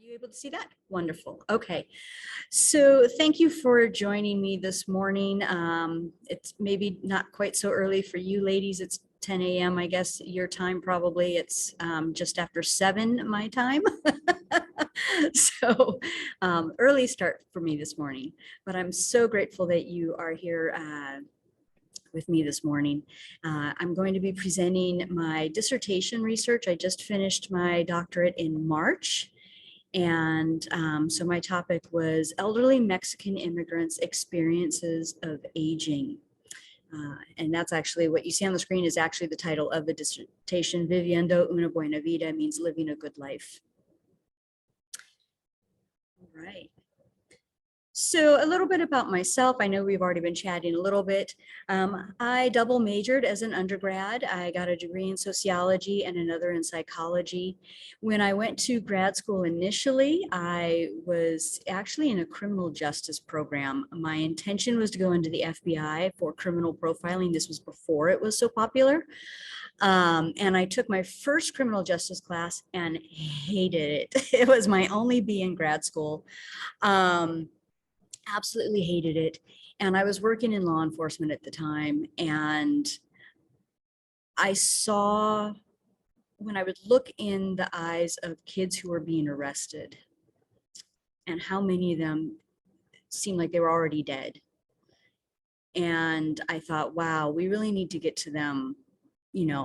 You able to see that? Wonderful. Okay. So thank you for joining me this morning. It's maybe not quite so early for you ladies. It's 10 a.m. I guess your time probably. It's just after 7 my time. So early start for me this morning, but I'm so grateful that you are here with me this morning. I'm going to be presenting my dissertation research. I just finished my doctorate in March. And so my topic was elderly Mexican immigrants' experiences of aging. And that's actually what you see on the screen is actually the title of the dissertation. Viviendo una buena vida means living a good life. All right. So a little bit about myself. I know we've already been chatting a little bit. I double majored as an undergrad. I got a degree in sociology and another in psychology. When I went to grad school initially, I was actually in a criminal justice program. My intention was to go into the FBI for criminal profiling. This was before it was so popular. And I took my first criminal justice class and hated it. It was my only B in grad school. Absolutely hated it. And I was working in law enforcement at the time. And I saw when I would look in the eyes of kids who were being arrested and how many of them seemed like they were already dead. And I thought, wow, we really need to get to them,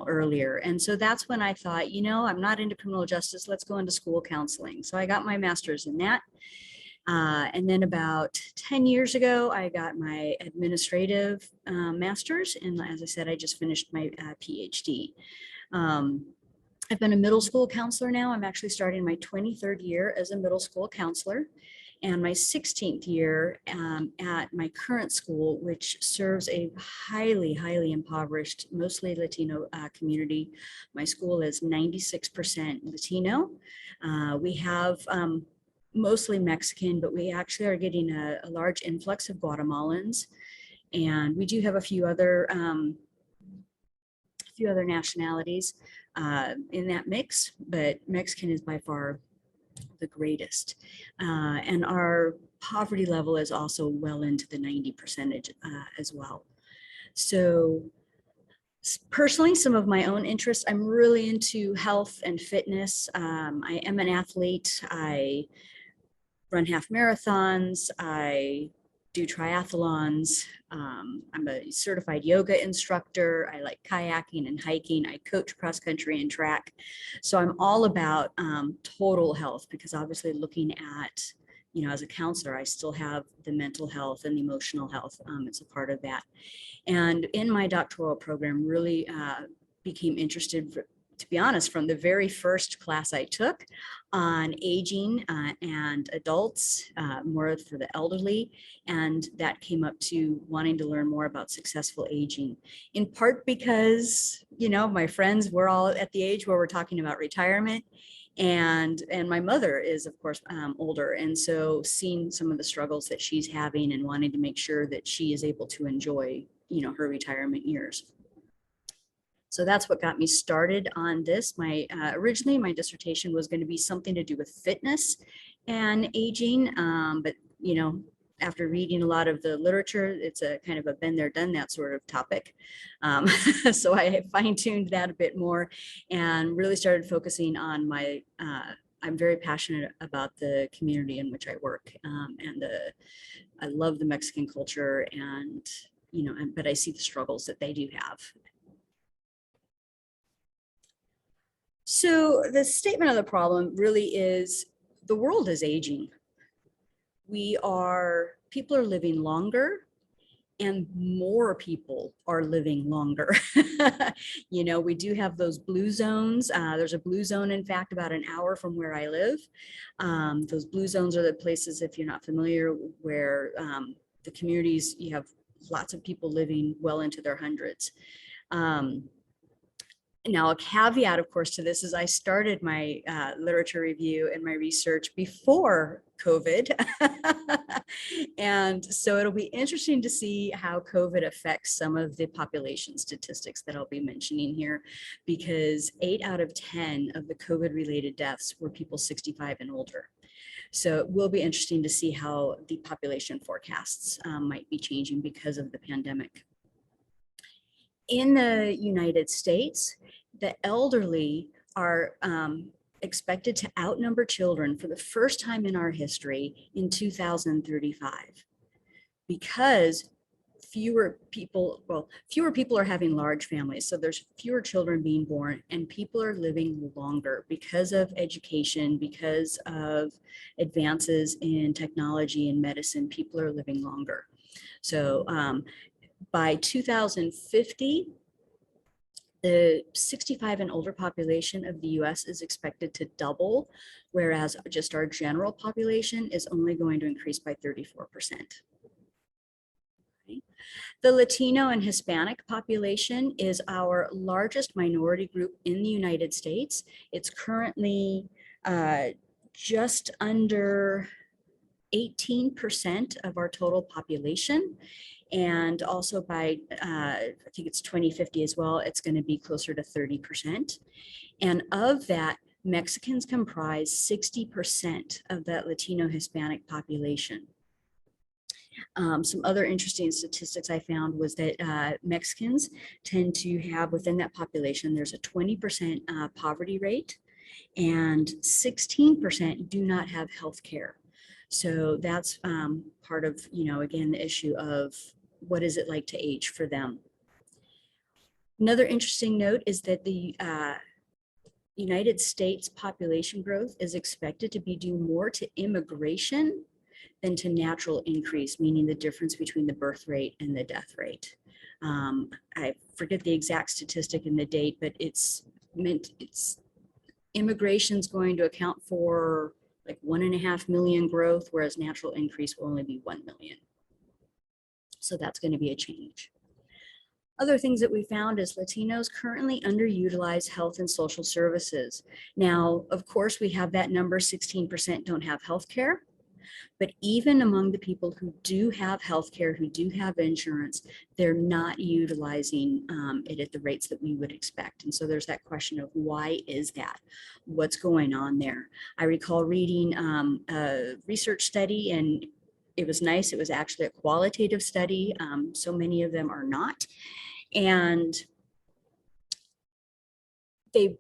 earlier. And so that's when I thought, I'm not into criminal justice. Let's go into school counseling. So I got my master's in that. And then about 10 years ago, I got my administrative master's. And as I said, I just finished my PhD. I've been a middle school counselor now. I'm actually starting my 23rd year as a middle school counselor and my 16th year at my current school, which serves a highly, highly impoverished, mostly Latino community. My school is 96% Latino. We have mostly Mexican, but we actually are getting a large influx of Guatemalans, and we do have a few other nationalities in that mix, but Mexican is by far the greatest, and our poverty level is also well into the 90% as well. So personally, some of my own interests, I'm really into health and fitness. I am an athlete. I run half marathons, I do triathlons, I'm a certified yoga instructor, I like kayaking and hiking, I coach cross country and track. So I'm all about total health, because obviously looking at, as a counselor, I still have the mental health and the emotional health. It's a part of that. And in my doctoral program, really became interested, to be honest, from the very first class I took on aging and adults, more for the elderly. And that came up to wanting to learn more about successful aging, in part because, my friends, we're all at the age where we're talking about retirement. And my mother is, of course, older. And so seeing some of the struggles that she's having and wanting to make sure that she is able to enjoy, her retirement years. So that's what got me started on this. Originally, my dissertation was going to be something to do with fitness and aging, but after reading a lot of the literature, it's a kind of a been there, done that sort of topic. So I fine-tuned that a bit more and really started focusing on my. I'm very passionate about the community in which I work, and I love the Mexican culture, and but I see the struggles that they do have. So the statement of the problem really is the world is aging. People are living longer, and more people are living longer. We do have those blue zones. There's a blue zone, in fact, about an hour from where I live. Those blue zones are the places, if you're not familiar, where the communities, you have lots of people living well into their hundreds. Now, a caveat, of course, to this is I started my literature review and my research before COVID. And so it'll be interesting to see how COVID affects some of the population statistics that I'll be mentioning here, because 8 out of 10 of the COVID-related deaths were people 65 and older. So it will be interesting to see how the population forecasts might be changing because of the pandemic. In the United States, the elderly are expected to outnumber children for the first time in our history in 2035, because fewer people are having large families. So there's fewer children being born and people are living longer because of education, because of advances in technology and medicine. People are living longer. So by 2050, the 65 and older population of the US is expected to double, whereas just our general population is only going to increase by 34%. The Latino and Hispanic population is our largest minority group in the United States. It's currently just under 18% of our total population. And also by, I think it's 2050 as well, it's going to be closer to 30%. And of that, Mexicans comprise 60% of that Latino Hispanic population. Some other interesting statistics I found was that Mexicans tend to have within that population, there's a 20% poverty rate and 16% do not have health care. So that's part of, again, the issue of what is it like to age for them. Another interesting note is that the United States population growth is expected to be due more to immigration than to natural increase, meaning the difference between the birth rate and the death rate. I forget the exact statistic and the date, but immigration's going to account for like 1.5 million growth, whereas natural increase will only be 1 million. So that's going to be a change. Other things that we found is Latinos currently underutilize health and social services. Now, of course, we have that number, 16% don't have health care. But even among the people who do have healthcare, who do have insurance, they're not utilizing it at the rates that we would expect. And so there's that question of why is that? What's going on there? I recall reading a research study, and it was nice. It was actually a qualitative study. So many of them are not. And they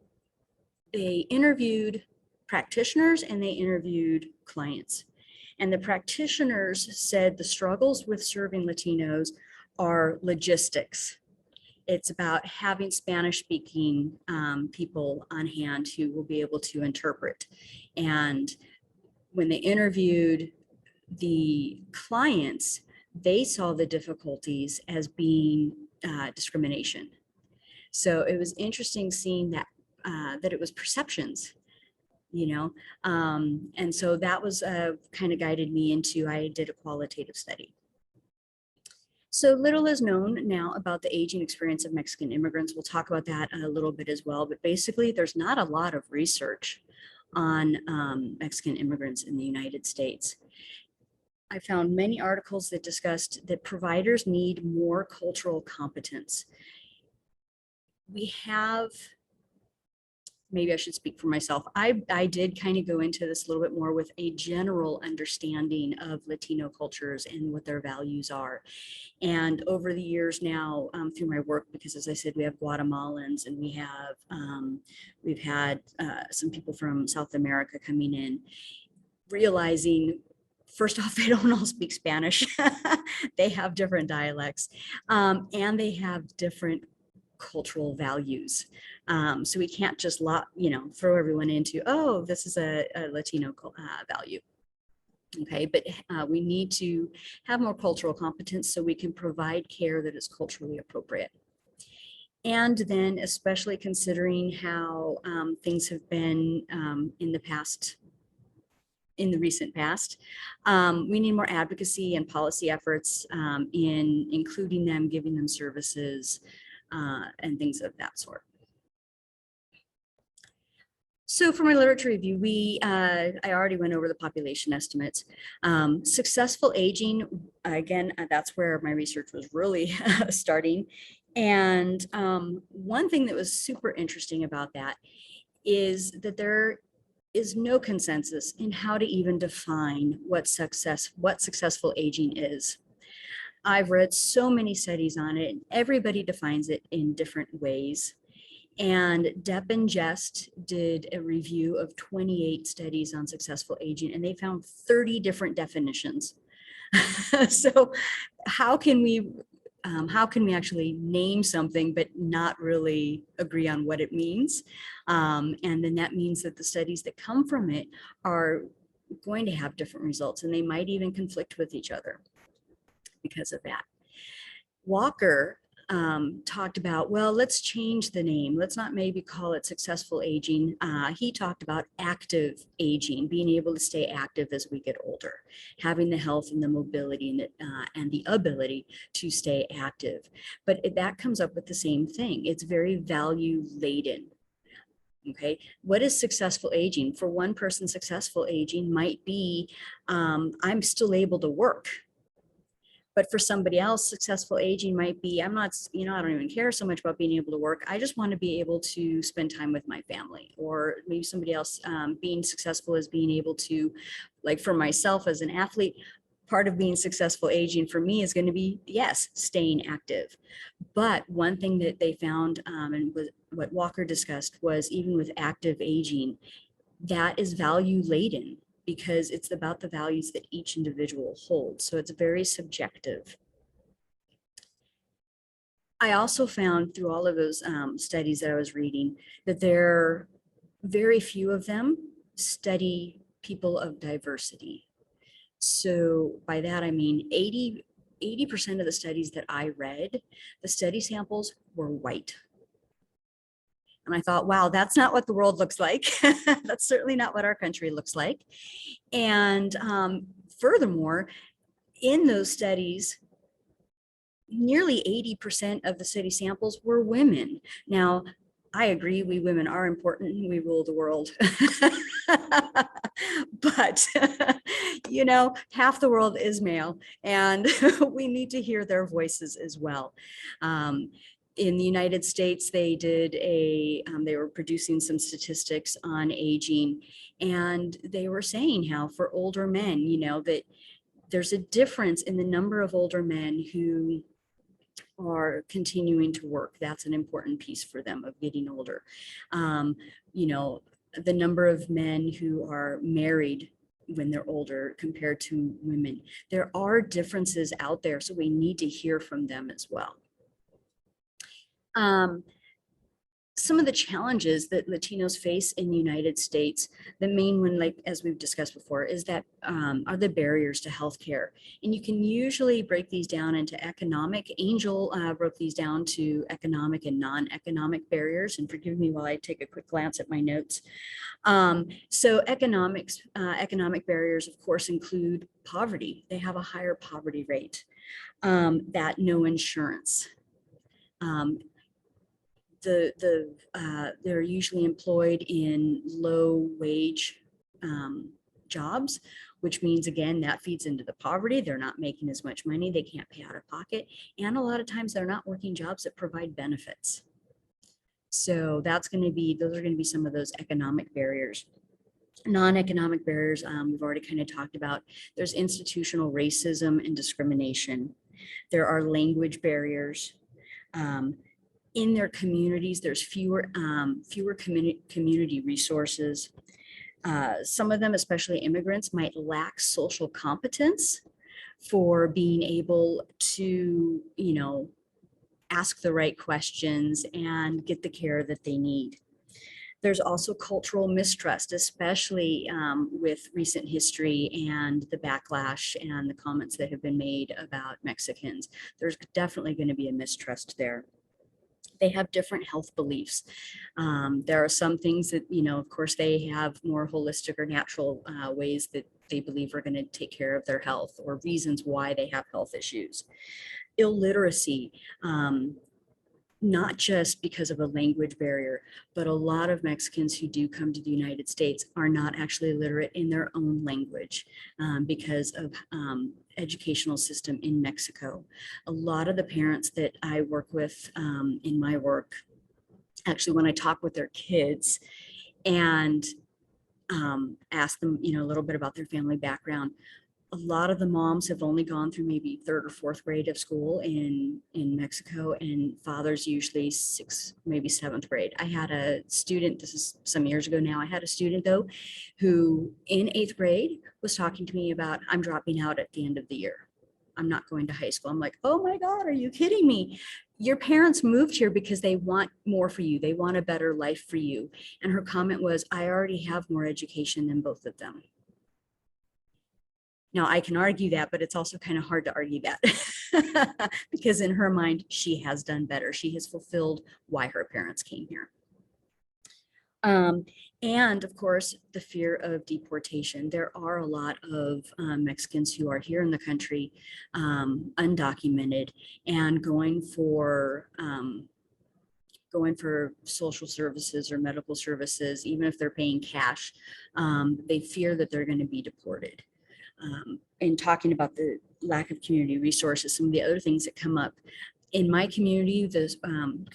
interviewed practitioners and they interviewed clients. And the practitioners said the struggles with serving Latinos are logistics. It's about having Spanish-speaking people on hand who will be able to interpret. And when they interviewed the clients, they saw the difficulties as being discrimination. So it was interesting seeing that it was perceptions. And so that was kind of guided me into, I did a qualitative study. So little is known now about the aging experience of Mexican immigrants. We'll talk about that a little bit as well, but basically there's not a lot of research on Mexican immigrants in the United States. I found many articles that discussed that providers need more cultural competence. We have, maybe I should speak for myself. I did kind of go into this a little bit more with a general understanding of Latino cultures and what their values are. And over the years now, through my work, because as I said, we have Guatemalans and we've had some people from South America coming in, realizing, first off, they don't all speak Spanish. They have different dialects and they have different cultural values. So we can't just throw everyone into, oh, this is a Latino value. Okay, but we need to have more cultural competence so we can provide care that is culturally appropriate. And then especially considering how things have been in the recent past, we need more advocacy and policy efforts in including them, giving them services, and things of that sort. So for my literature review, I already went over the population estimates. Successful aging, again, that's where my research was really starting. And one thing that was super interesting about that is that there is no consensus in how to even define what successful aging is. I've read so many studies on it, and everybody defines it in different ways. And Depp and Jest did a review of 28 studies on successful aging, and they found 30 different definitions. So how can we actually name something but not really agree on what it means? And then that means that the studies that come from it are going to have different results, and they might even conflict with each other because of that. Walker talked about, well, let's change the name. Let's not maybe call it successful aging. He talked about active aging, being able to stay active as we get older, having the health and the mobility and the ability to stay active. But that comes up with the same thing. It's very value laden. Okay, what is successful aging? For one person, successful aging might be, I'm still able to work. But for somebody else, successful aging might be, I'm not, I don't even care so much about being able to work. I just want to be able to spend time with my family. Or maybe somebody else, being successful is being able to, like for myself as an athlete, part of being successful aging for me is going to be, yes, staying active. But one thing that they found, and what Walker discussed, was even with active aging, that is value laden, because it's about the values that each individual holds. So it's very subjective. I also found through all of those studies that I was reading that very few of them study people of diversity. So by that, I mean 80% of the studies that I read, the study samples were white. And I thought, wow, that's not what the world looks like. That's certainly not what our country looks like. And furthermore, in those studies, nearly 80% of the study samples were women. Now, I agree, we women are important and we rule the world. But, half the world is male, and we need to hear their voices as well. In the United States, they were producing some statistics on aging, and they were saying how for older men, that there's a difference in the number of older men who are continuing to work. That's an important piece for them of getting older. The number of men who are married when they're older compared to women. There are differences out there, so we need to hear from them as well. Some of the challenges that Latinos face in the United States, the main one, like as we've discussed before, is that are the barriers to healthcare. And you can usually break these down into economic. Angel broke these down to economic and non-economic barriers. And forgive me while I take a quick glance at my notes. So economic barriers, of course, include poverty. They have a higher poverty rate, that no insurance. They're usually employed in low wage jobs, which means, again, that feeds into the poverty. They're not making as much money. They can't pay out of pocket. And a lot of times they're not working jobs that provide benefits. So those are going to be some of those economic barriers. Non-economic barriers, we've already kind of talked about. There's institutional racism and discrimination. There are language barriers. In their communities, there's fewer community resources. Some of them, especially immigrants, might lack social competence for being able to, ask the right questions and get the care that they need. There's also cultural mistrust, especially with recent history and the backlash and the comments that have been made about Mexicans. There's definitely going to be a mistrust there. They have different health beliefs. There are some things that, of course, they have more holistic or natural ways that they believe are going to take care of their health, or reasons why they have health issues. Illiteracy, not just because of a language barrier, but a lot of Mexicans who do come to the United States are not actually literate in their own language because of educational system in Mexico. A lot of the parents that I work with in my work, actually when I talk with their kids, and ask them, you know, a little bit about their family background. A lot of the moms have only gone through maybe third or fourth grade of school in Mexico, and fathers usually sixth, maybe seventh grade. I had a student, this is some years ago now, I had a student though, who in eighth grade was talking to me about, I'm dropping out at the end of the year. I'm not going to high school. I'm like, oh my God, are you kidding me? Your parents moved here because they want more for you. They want a better life for you. And her comment was, I already have more education than both of them. Now, I can argue that, but it's also kind of hard to argue that because in her mind, she has done better. She has fulfilled why her parents came here. And of course, the fear of deportation. There are a lot of Mexicans who are here in the country, undocumented, and going for social services or medical services, even if they're paying cash, they fear that they're going to be deported. And talking about the lack of community resources, some of the other things that come up in my community, the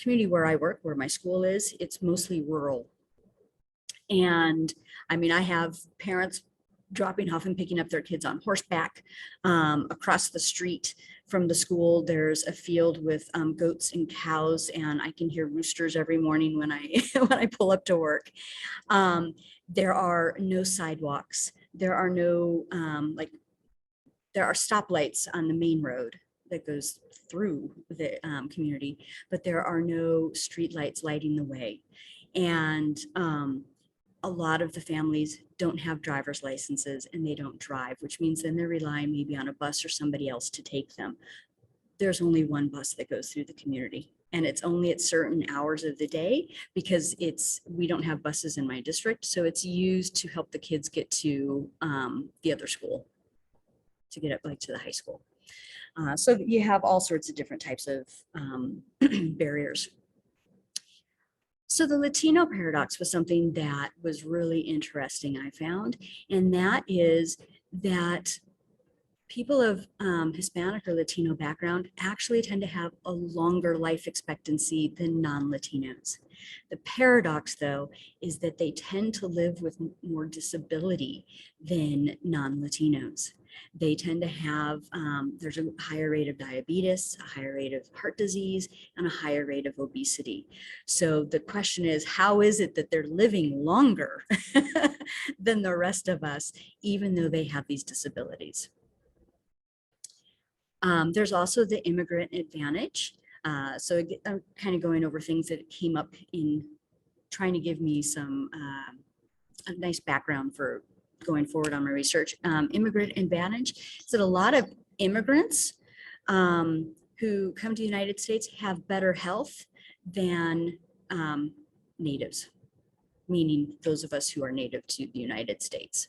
community where I work, where my school is, it's mostly rural. And I mean, I have parents dropping off and picking up their kids on horseback. Across the street from the school, there's a field with goats and cows, and I can hear roosters every morning when I when I pull up to work. There are no sidewalks. There are no there are stoplights on the main road that goes through the community, but there are no street lights lighting the way. And a lot of the families don't have driver's licenses and they don't drive, which means then they're relying maybe on a bus or somebody else to take them. There's only one bus that goes through the community, and it's only at certain hours of the day because we don't have buses in my district. So it's used to help the kids get to the other school, to get up like to the high school. So you have all sorts of different types of barriers. So the Latino paradox was something that was really interesting, I found, and that is that people of Hispanic or Latino background actually tend to have a longer life expectancy than non-Latinos. The paradox, though, is that they tend to live with more disability than non-Latinos. They tend to have, there's a higher rate of diabetes, a higher rate of heart disease, and a higher rate of obesity. So the question is, how is it that they're living longer than the rest of us, even though they have these disabilities? There's also the immigrant advantage. So I'm kind of going over things that came up in trying to give me some a nice background for going forward on my research. Immigrant advantage is that a lot of immigrants who come to the United States have better health than natives, meaning those of us who are native to the United States.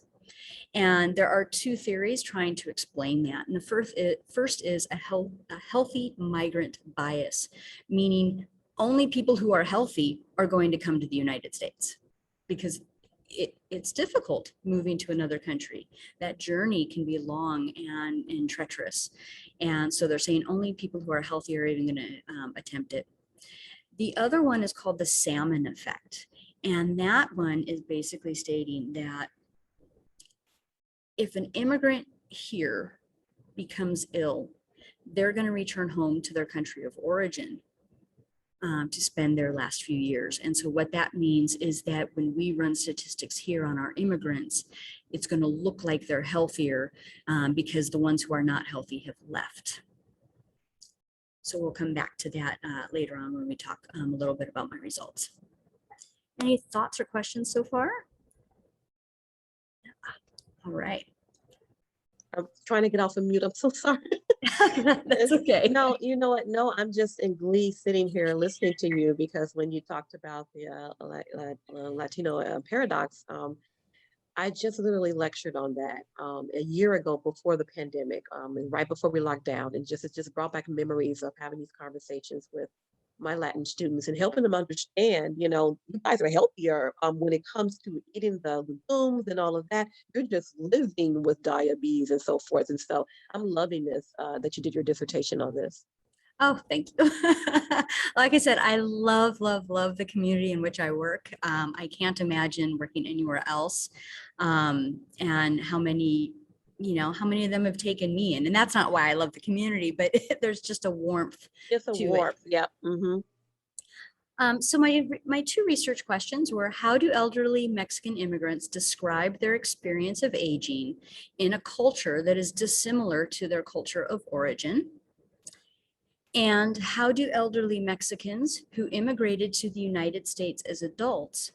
And there are two theories trying to explain that. And the first is a healthy migrant bias, meaning only people who are healthy are going to come to the United States because it's difficult moving to another country. That journey can be long and treacherous. And so they're saying only people who are healthy are even going to attempt it. The other one is called the salmon effect. And that one is basically stating that if an immigrant here becomes ill, they're going to return home to their country of origin to spend their last few years. And so what that means is that when we run statistics here on our immigrants, it's going to look like they're healthier because the ones who are not healthy have left. So we'll come back to that later on when we talk a little bit about my results. Any thoughts or questions so far? All right. I'm trying to get off of mute. I'm so sorry. That's okay. No, you know what? No, I'm just in glee sitting here listening to you because when you talked about the Latino paradox, I just literally lectured on that a year ago before the pandemic, and right before we locked down, and it just brought back memories of having these conversations with my Latin students and helping them understand, you guys are healthier when it comes to eating the legumes and all of that. You're just living with diabetes and so forth. And so I'm loving this, that you did your dissertation on this. Oh, thank you. Like I said, I love, love, love the community in which I work. I can't imagine working anywhere else. And how many, how many of them have taken me in. And that's not why I love the community, but there's just a warmth It's a to it. warmth. Yep. Hmm. So my two research questions were, how do elderly Mexican immigrants describe their experience of aging in a culture that is dissimilar to their culture of origin? And how do elderly Mexicans who immigrated to the United States as adults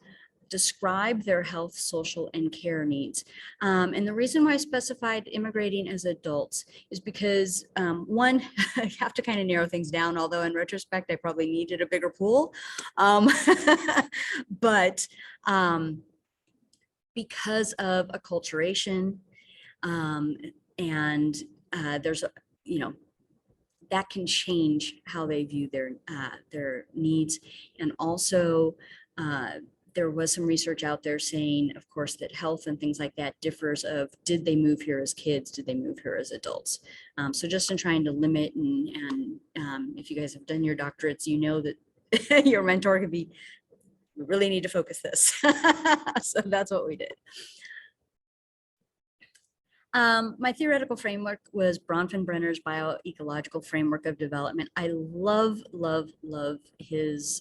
describe their health, social, and care needs? And the reason why I specified immigrating as adults is because one, I have to kind of narrow things down, although in retrospect, I probably needed a bigger pool. Um, but because of acculturation, and there's, you know, that can change how they view their needs. And also, there was some research out there saying, of course, that health and things like that differs of, did they move here as kids? Did they move here as adults? So just in trying to limit, and if you guys have done your doctorates, you know that your mentor could be, we really need to focus this. So that's what we did. My theoretical framework was Bronfenbrenner's bioecological framework of development. I love, love, love his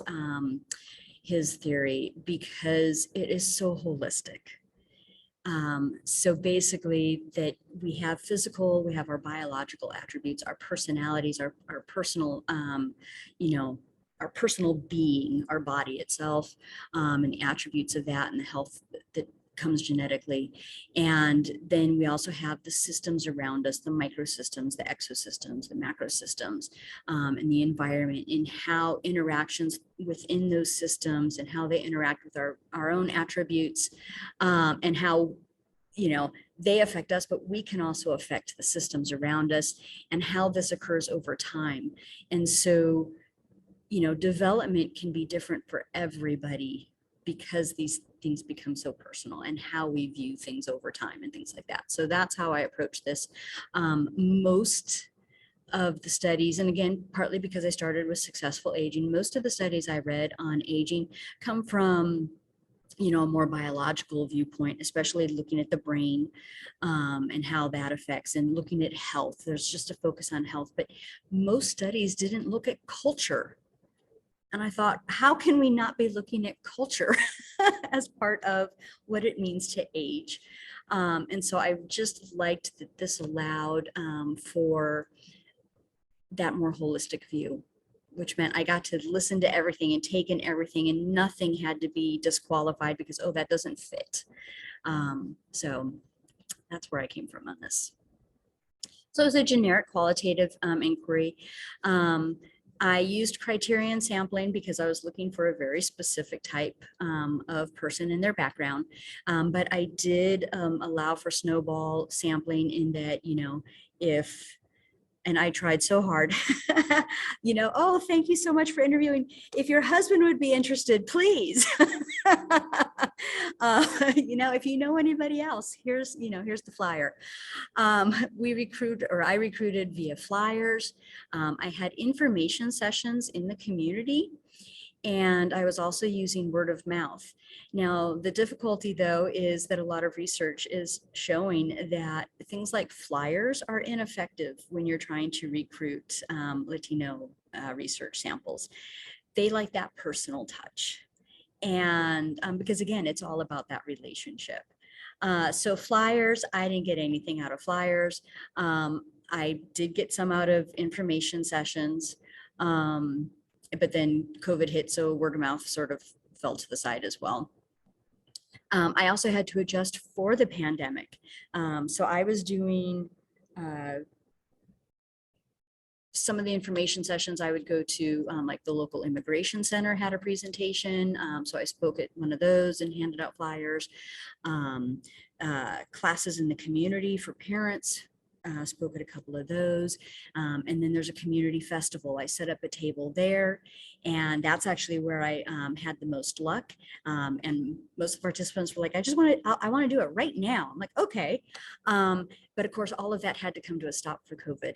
theory because it is so holistic. So basically that we have physical, we have our biological attributes, our personalities, our personal, our personal being, our body itself, and the attributes of that, and the health that comes genetically. And then we also have the systems around us, the microsystems, the exosystems, the macrosystems, and the environment, and how interactions within those systems and how they interact with our own attributes, and how they affect us, but we can also affect the systems around us, and how this occurs over time. And so, development can be different for everybody because these things become so personal, and how we view things over time and things like that. So that's how I approach this. Most of the studies, and again, partly because I started with successful aging, most of the studies I read on aging come from a more biological viewpoint, especially looking at the brain, and how that affects, and looking at health. There's just a focus on health, but most studies didn't look at culture. And I thought, how can we not be looking at culture as part of what it means to age? And so I just liked that this allowed for that more holistic view, which meant I got to listen to everything and take in everything, and nothing had to be disqualified because, oh, that doesn't fit. So that's where I came from on this. So it was a generic qualitative inquiry. I used criterion sampling because I was looking for a very specific type of person and their background. But I did allow for snowball sampling, in that, if, and I tried so hard, oh, thank you so much for interviewing. If your husband would be interested, please. If you know anybody else, here's the flyer. I recruited via flyers. I had information sessions in the community, and I was also using word of mouth. Now, the difficulty, though, is that a lot of research is showing that things like flyers are ineffective when you're trying to recruit Latino research samples. They like that personal touch. And because, again, it's all about that relationship. So flyers, I didn't get anything out of flyers. I did get some out of information sessions. But then COVID hit, so word of mouth sort of fell to the side as well. I also had to adjust for the pandemic. So I was doing some of the information sessions. I would go to like the local immigration center had a presentation. So I spoke at one of those and handed out flyers. Classes in the community for parents. Spoke at a couple of those. And then there's a community festival. I set up a table there, and that's actually where I had the most luck. And most of the participants were like, I want to do it right now. I'm like, okay. But of course, all of that had to come to a stop for COVID.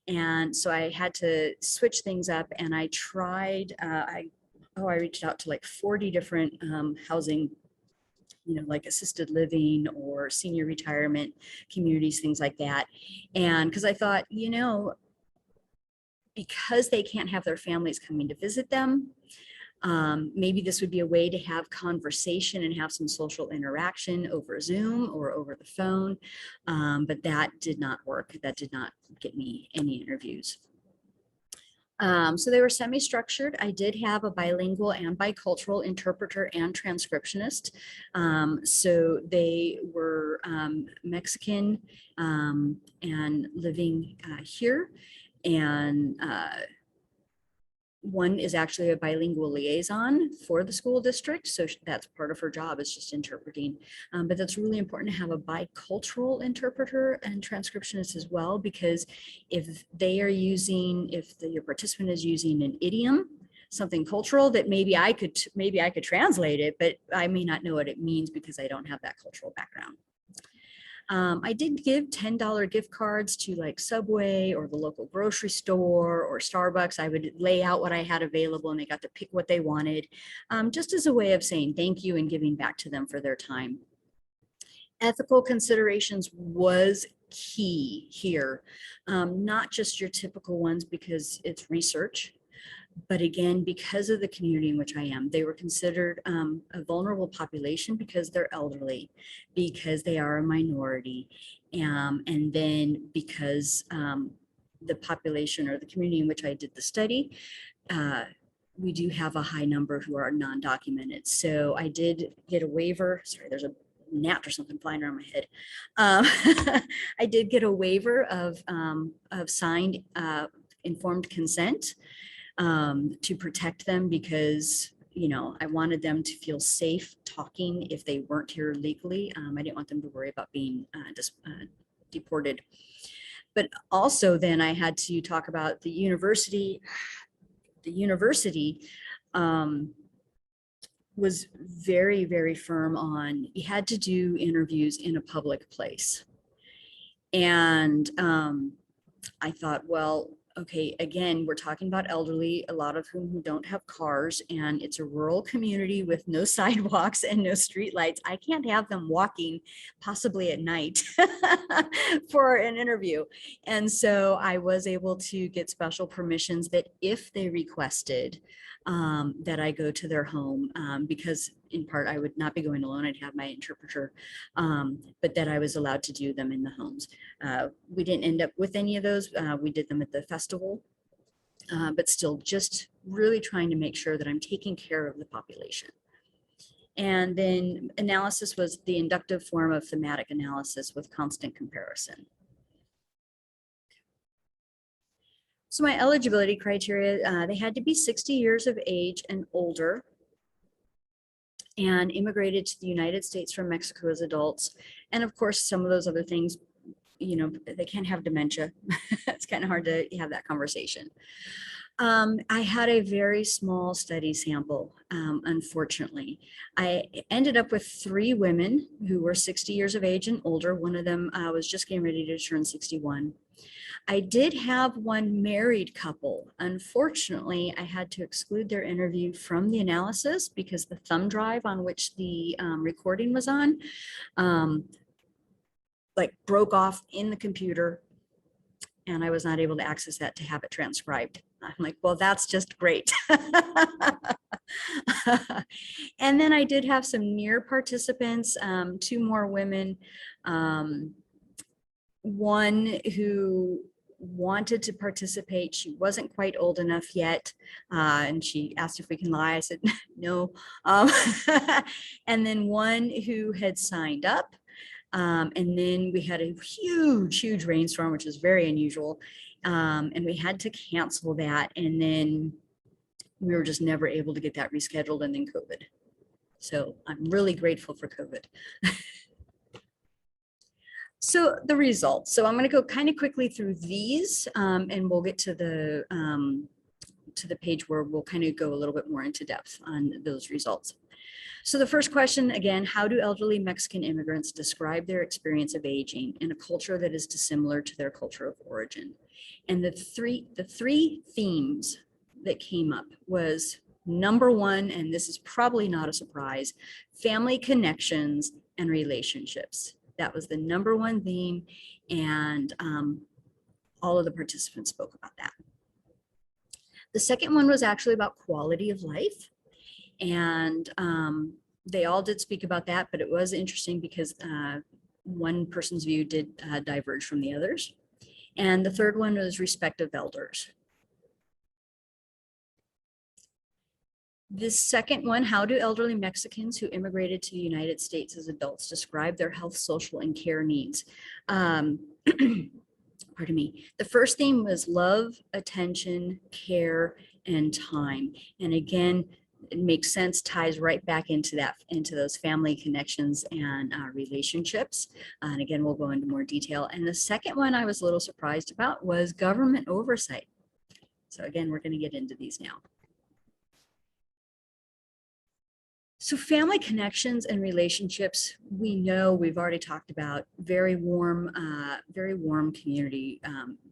And so I had to switch things up, and I tried, I reached out to like 40 different housing, like assisted living or senior retirement communities, things like that. And because I thought, because they can't have their families coming to visit them, maybe this would be a way to have conversation and have some social interaction over Zoom or over the phone. But that did not work. That did not get me any interviews. So they were semi-structured. I did have a bilingual and bicultural interpreter and transcriptionist. So they were Mexican and living here. And one is actually a bilingual liaison for the school district. So that's part of her job, is just interpreting. But that's really important to have a bicultural interpreter and transcriptionist as well, because if your participant is using an idiom, something cultural that maybe I could translate it, but I may not know what it means because I don't have that cultural background. I did give $10 gift cards to like Subway or the local grocery store or Starbucks. I would lay out what I had available and they got to pick what they wanted, just as a way of saying thank you and giving back to them for their time. Ethical considerations was key here, not just your typical ones because it's research, but again, because of the community in which I am, they were considered a vulnerable population because they're elderly, because they are a minority, and then because the population or the community in which I did the study, we do have a high number who are non-documented. So I did get a waiver. Sorry, there's a gnat or something flying around my head. I did get a waiver of signed informed consent to protect them because, I wanted them to feel safe talking if they weren't here legally. I didn't want them to worry about being deported. But also then I had to talk about the university. The university was very, very firm on you had to do interviews in a public place. And I thought, well, okay, again, we're talking about elderly, a lot of whom who don't have cars, and it's a rural community with no sidewalks and no streetlights. I can't have them walking possibly at night for an interview. And so I was able to get special permissions that if they requested that I go to their home, because in part I would not be going alone, I'd have my interpreter, but that I was allowed to do them in the homes. We didn't end up with any of those. We did them at the festival, but still just really trying to make sure that I'm taking care of the population. And then analysis was the inductive form of thematic analysis with constant comparison. So my eligibility criteria, they had to be 60 years of age and older and immigrated to the United States from Mexico as adults. And of course, some of those other things, they can't have dementia. It's kind of hard to have that conversation. I had a very small study sample, unfortunately. I ended up with 3 women who were 60 years of age and older. One of them was just getting ready to turn 61. I did have one married couple. Unfortunately, I had to exclude their interview from the analysis because the thumb drive on which the recording was on broke off in the computer, and I was not able to access that to have it transcribed. I'm like, well, that's just great. And then I did have some near participants, 2 more women, one who wanted to participate. She wasn't quite old enough yet. And she asked if we can lie. I said, no. And then one who had signed up. And then we had a huge rainstorm, which is very unusual. And we had to cancel that. And then we were just never able to get that rescheduled, and then COVID. So I'm really grateful for COVID. So the results. So I'm going to go kind of quickly through these, and we'll get to the to the page where we'll kind of go a little bit more into depth on those results. So the first question, again, how do elderly Mexican immigrants describe their experience of aging in a culture that is dissimilar to their culture of origin? And the three themes that came up was number one, and this is probably not a surprise, family connections and relationships. That was the number one theme, and all of the participants spoke about that. The second one was actually about quality of life, and they all did speak about that, but it was interesting because one person's view did diverge from the others. And the third one was respect of elders. This second one, how do elderly Mexicans who immigrated to the United States as adults describe their health, social, and care needs? Pardon me. The first theme was love, attention, care, and time. And again, it makes sense, ties right back into that, into those family connections and relationships. And again, we'll go into more detail. And the second one I was a little surprised about was government oversight. So again, we're going to get into these now. So family connections and relationships, we know, we've already talked about, very warm community,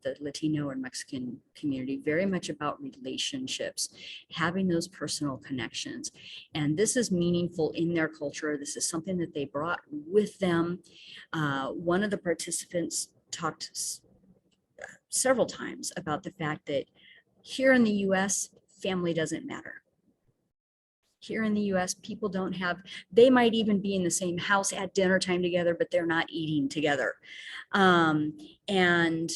the Latino and Mexican community, very much about relationships, having those personal connections. And this is meaningful in their culture. This is something that they brought with them. One of the participants talked several times about the fact that here in the US, family doesn't matter. Here in the US, people don't have, they might even be in the same house at dinner time together, but they're not eating together. And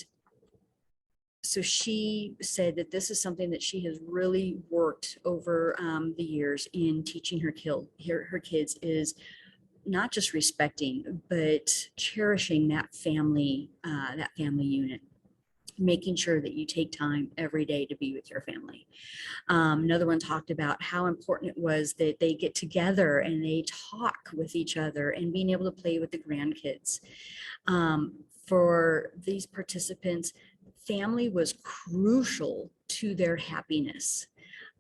so she said that this is something that she has really worked over the years in teaching her kids, is not just respecting, but cherishing that family unit, making sure that you take time every day to be with your family. Another one talked about how important it was that they get together and they talk with each other and being able to play with the grandkids. For these participants, family was crucial to their happiness.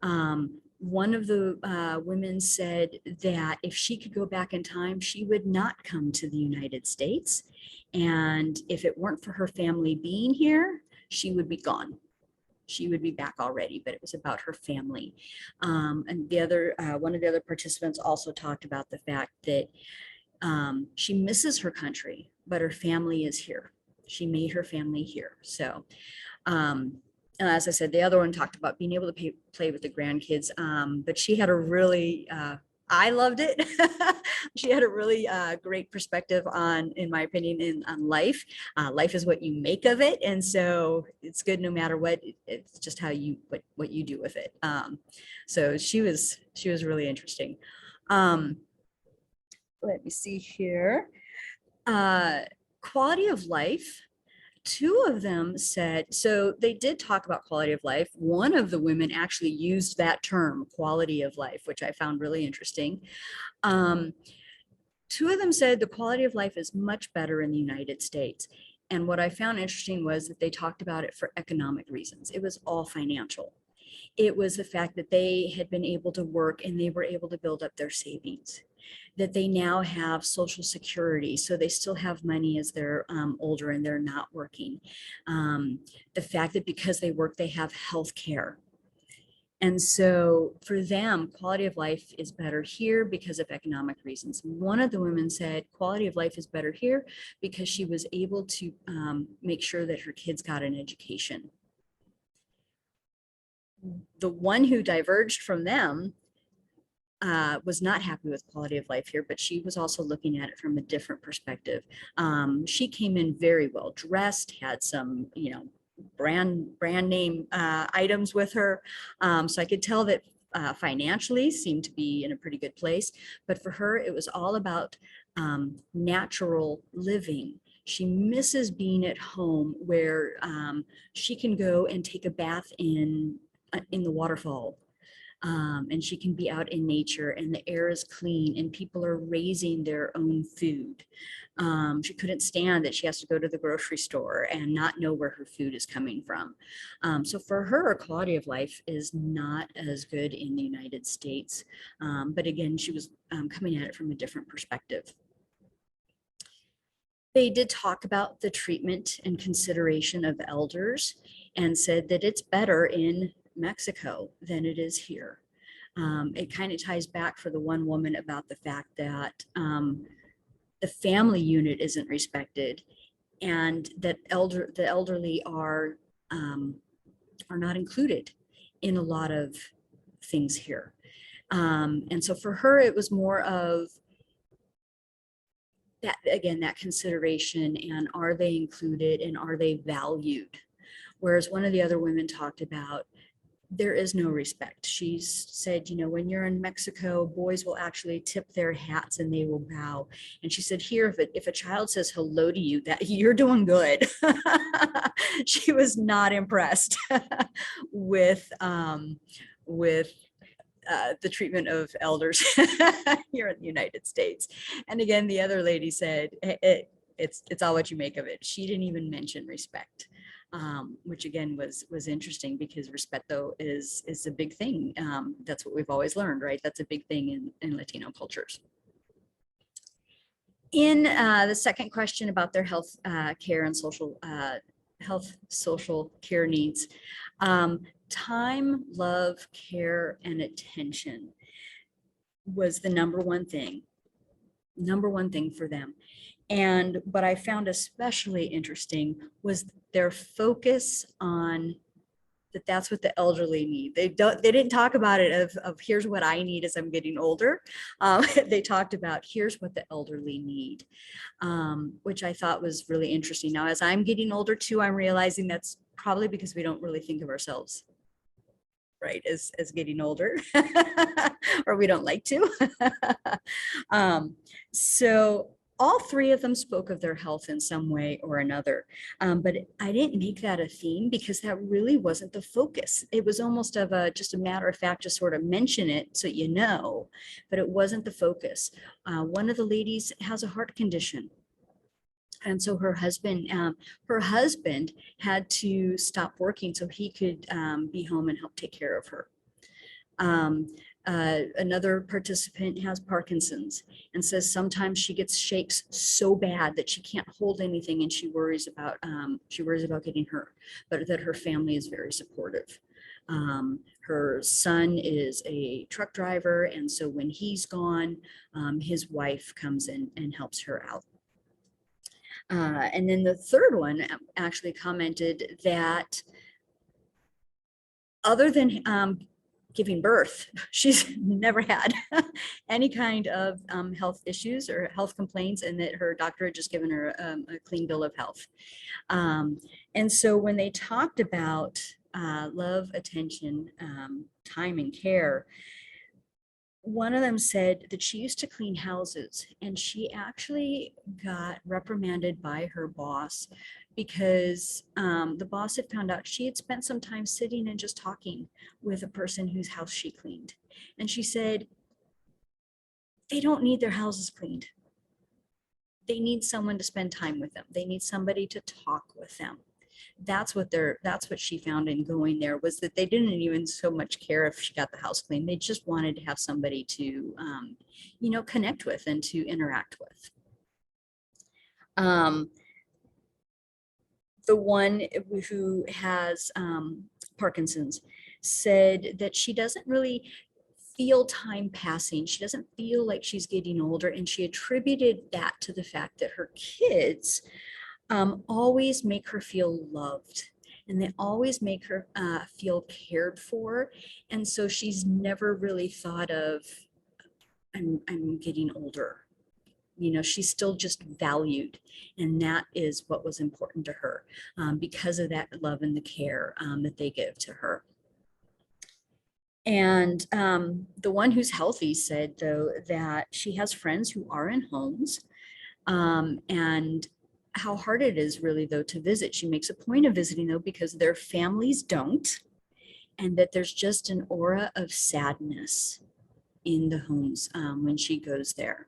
One of the women said that if she could go back in time, she would not come to the United States. And if it weren't for her family being here, she would be gone. She would be back already, but it was about her family. And the other, one of the other participants also talked about the fact that she misses her country, but her family is here. She made her family here. So, and as I said, the other one talked about being able to play with the grandkids, but she had a really, I loved it. She had a really great perspective on, in my opinion, on life. Life is what you make of it. And so it's good no matter what, it's just how you, what you do with it. So she was really interesting. Let me see here. Quality of life. Two of them said, so they did talk about quality of life. One of the women actually used that term, quality of life, which I found really interesting. Two of them said the quality of life is much better in the United States. And what I found interesting was that they talked about it for economic reasons. It was all financial. It was the fact that they had been able to work and they were able to build up their savings, that they now have Social Security, so they still have money as they're older and they're not working. The fact that because they work, they have health care. And so for them, quality of life is better here because of economic reasons. One of the women said quality of life is better here because she was able to make sure that her kids got an education. The one who diverged from them was not happy with quality of life here, but she was also looking at it from a different perspective. She came in very well dressed, had some, brand name items with her. So I could tell that financially seemed to be in a pretty good place, but for her, it was all about natural living. She misses being at home where she can go and take a bath in the waterfall. and she can be out in nature and the air is clean and people are raising their own food. She couldn't stand that she has to go to the grocery store and not know where her food is coming from. So for her, quality of life is not as good in the United States. But again, she was coming at it from a different perspective. They did talk about the treatment and consideration of elders and said that it's better in Mexico than it is here. It kind of ties back for the one woman about the fact that the family unit isn't respected and that the elderly are not included in a lot of things here. And so for her, it was more of that, again, that consideration and are they included and are they valued? Whereas one of the other women talked about there is no respect. She said, you know, when you're in Mexico, boys will actually tip their hats and they will bow. And she said, here, if a child says hello to you, that you're doing good. She was not impressed with the treatment of elders here in the United States. And again, the other lady said, it's all what you make of it. She didn't even mention respect. Which again was interesting because respeto is a big thing. That's what we've always learned, right? That's a big thing in Latino cultures. In the second question about their health care and social care needs, time, love, care, and attention was the number one thing for them. And what I found especially interesting was their focus on that's what the elderly need. They didn't talk about it of here's what I need as I'm getting older. They talked about here's what the elderly need, which I thought was really interesting. Now, as I'm getting older too, I'm realizing that's probably because we don't really think of ourselves right as getting older or we don't like to. So all three of them spoke of their health in some way or another. But I didn't make that a theme because that really wasn't the focus. It was almost of just a matter of fact, just sort of mention it so you know, but it wasn't the focus. One of the ladies has a heart condition. And so her husband had to stop working so he could be home and help take care of her. Another participant has Parkinson's and says sometimes she gets shakes so bad that she can't hold anything and she worries about getting hurt, but that her family is very supportive. Her son is a truck driver, and so when he's gone, his wife comes in and helps her out. And then the third one actually commented that other than giving birth, she's never had any kind of health issues or health complaints, and that her doctor had just given her a clean bill of health. And so when they talked about love, attention, time, and care, one of them said that she used to clean houses and she actually got reprimanded by her boss because the boss had found out she had spent some time sitting and just talking with a person whose house she cleaned. And she said, they don't need their houses cleaned. They need someone to spend time with them. They need somebody to talk with them. That's what she found in going there, was that they didn't even so much care if she got the house clean. They just wanted to have somebody to, connect with and to interact with. The one who has Parkinson's said that she doesn't really feel time passing. She doesn't feel like she's getting older. And she attributed that to the fact that her kids always make her feel loved, and they always make her feel cared for. And so she's never really thought of, I'm getting older. She's still just valued. And that is what was important to her because of that love and the care that they give to her. And the one who's healthy said, though, that she has friends who are in homes and how hard it is really, though, to visit. She makes a point of visiting, though, because their families don't. and that there's just an aura of sadness in the homes when she goes there,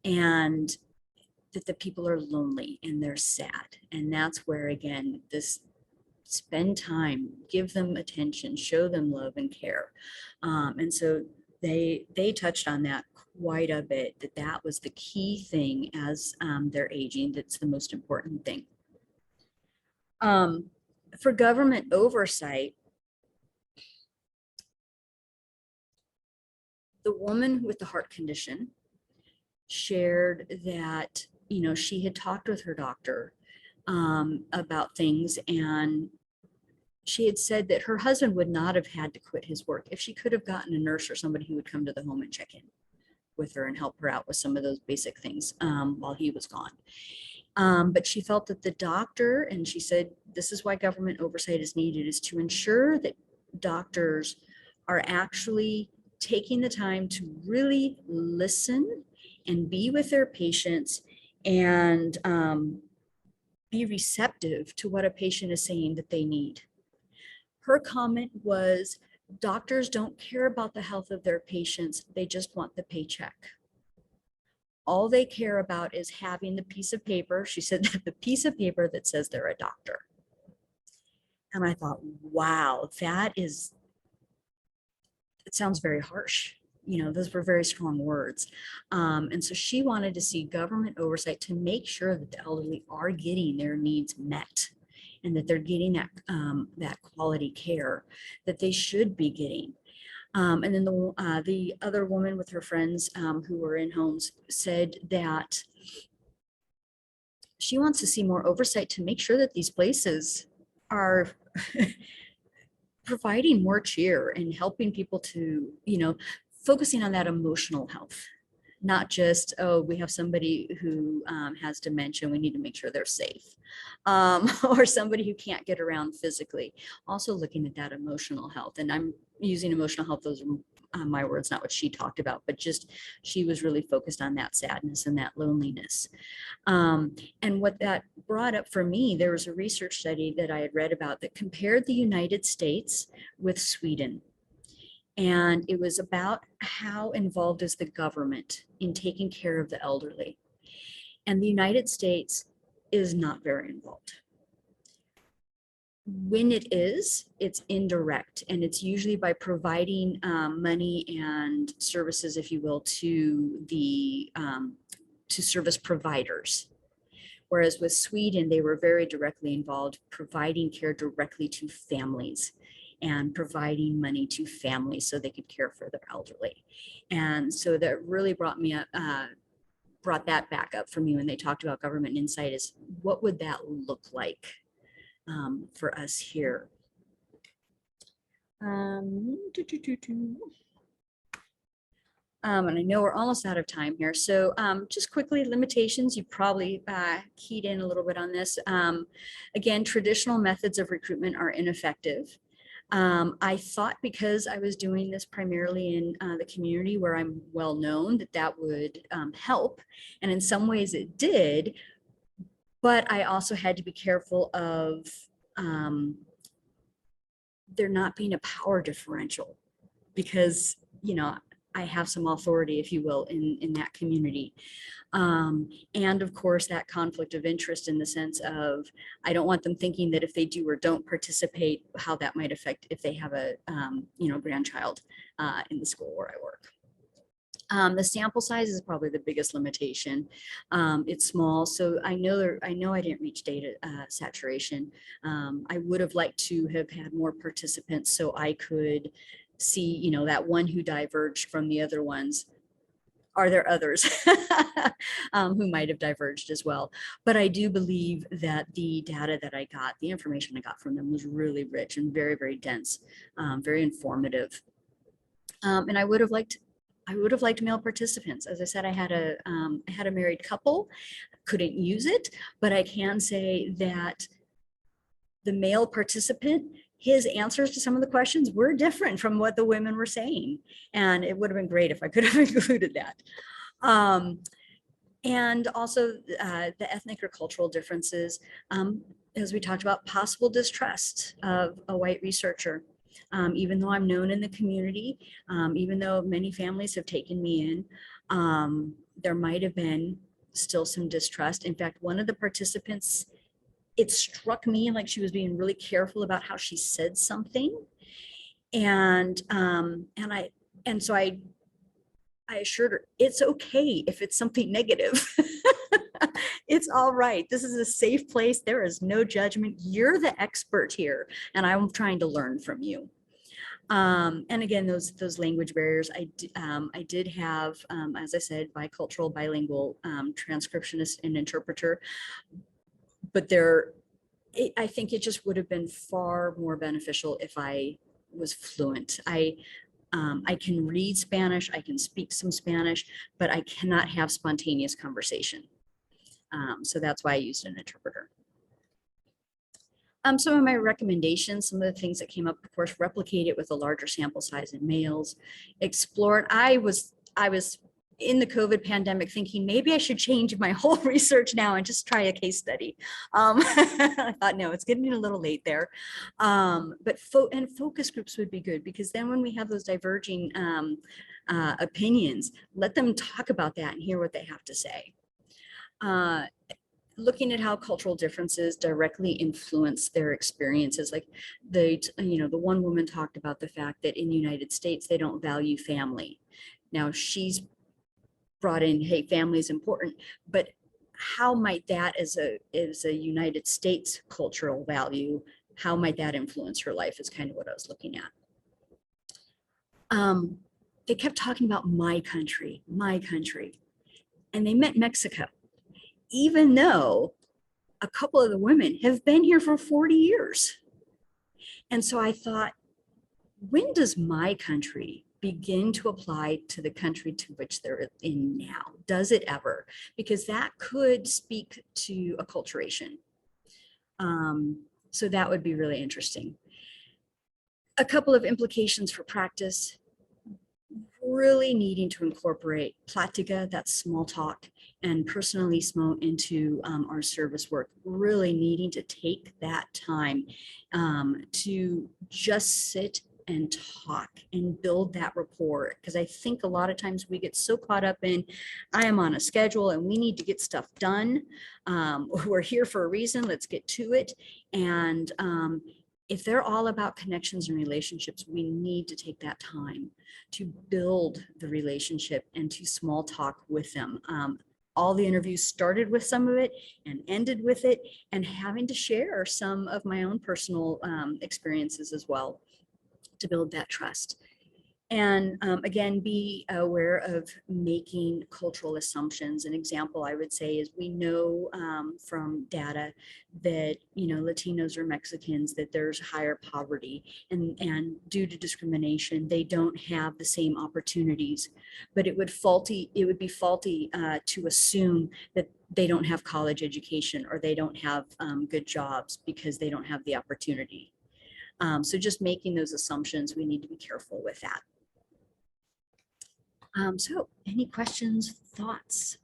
and that the people are lonely and they're sad. And that's where, again, this spend time, give them attention, show them love and care. And so they touched on that quite a bit, that that was the key thing as they're aging. That's the most important thing. For government oversight, the woman with the heart condition shared that, you know, she had talked with her doctor about things, and she had said that her husband would not have had to quit his work if she could have gotten a nurse or somebody who would come to the home and check in with her and help her out with some of those basic things while he was gone. But she felt that the doctor, and she said, this is why government oversight is needed, is to ensure that doctors are actually taking the time to really listen and be with their patients and be receptive to what a patient is saying that they need. Her comment was, doctors don't care about the health of their patients, they just want the paycheck. All they care about is having the piece of paper, she said, the piece of paper that says they're a doctor. And I thought, wow, it sounds very harsh. You know, those were very strong words. And so she wanted to see government oversight to make sure that the elderly are getting their needs met, and that they're getting that quality care that they should be getting. And then the other woman with her friends who were in homes said that she wants to see more oversight to make sure that these places are providing more cheer and helping people to, you know, focusing on that emotional health. Not just, oh, we have somebody who has dementia, we need to make sure they're safe. Or somebody who can't get around physically. Also looking at that emotional health. And I'm using emotional health, those are my words, not what she talked about, but just she was really focused on that sadness and that loneliness. And what that brought up for me, there was a research study that I had read about that compared the United States with Sweden. And it was about how involved is the government in taking care of the elderly. And the United States is not very involved. When it is, it's indirect, and it's usually by providing money and services, if you will, to the to service providers. Whereas with Sweden, they were very directly involved, providing care directly to families and providing money to families so they could care for their elderly. And so that really brought that back up for me when they talked about government insight, is what would that look like for us here? And I know we're almost out of time here. So just quickly, limitations, you probably keyed in a little bit on this. Again, traditional methods of recruitment are ineffective. I thought because I was doing this primarily in the community where I'm well known, that would help. And in some ways it did, but I also had to be careful of there not being a power differential, because, you know, I have some authority, if you will, in that community. And of course, that conflict of interest in the sense of, I don't want them thinking that if they do or don't participate, how that might affect if they have a, you know, grandchild in the school where I work. The sample size is probably the biggest limitation. It's small, so I know I didn't reach data saturation. I would have liked to have had more participants so I could see, you know, that one who diverged from the other ones. Are there others who might have diverged as well? But I do believe that the data that I got, the information I got from them, was really rich and very, very dense, very informative. And I would have liked male participants. As I said, I had a married couple, couldn't use it, but I can say that the male participant, his answers to some of the questions were different from what the women were saying. And it would have been great if I could have included that. And also the ethnic or cultural differences, as we talked about, possible distrust of a white researcher. Even though I'm known in the community, even though many families have taken me in, there might have been still some distrust. In fact, one of the participants, it struck me like she was being really careful about how she said something. And so I assured her, it's okay if it's something negative. It's all right. This is a safe place. There is no judgment. You're the expert here, and I'm trying to learn from you. And again, those language barriers. I did have, as I said, bicultural, bilingual transcriptionist and interpreter, but I think it just would have been far more beneficial if I was fluent. I can read Spanish, I can speak some Spanish, but I cannot have spontaneous conversation. So that's why I used an interpreter. Some of my recommendations, some of the things that came up, of course, replicate it with a larger sample size in males. Explore it. I was in the COVID pandemic thinking maybe I should change my whole research now and just try a case study. I thought, no, it's getting a little late there. But focus groups would be good, because then when we have those diverging opinions, let them talk about that and hear what they have to say. Looking at how cultural differences directly influence their experiences. Like the one woman talked about the fact that in the United States, they don't value family. Now she's brought in, hey, family is important, but how might that as a United States cultural value, how might that influence her life is kind of what I was looking at. They kept talking about my country, and they meant Mexico, even though a couple of the women have been here for 40 years. And so I thought, when does my country begin to apply to the country to which they're in now? Does it ever? Because that could speak to acculturation. So that would be really interesting. A couple of implications for practice: really needing to incorporate plática, that's small talk, and personalismo into our service work, really needing to take that time to just sit and talk and build that rapport. Because I think a lot of times we get so caught up in, I am on a schedule and we need to get stuff done. We're here for a reason, let's get to it. And if they're all about connections and relationships, we need to take that time to build the relationship and to small talk with them. All the interviews started with some of it and ended with it, and having to share some of my own personal experiences as well to build that trust. And again, be aware of making cultural assumptions. An example I would say is, we know from data that, Latinos or Mexicans, that there's higher poverty, and due to discrimination, they don't have the same opportunities. But it would be faulty to assume that they don't have college education or they don't have good jobs because they don't have the opportunity. So just making those assumptions, we need to be careful with that. So any questions, thoughts?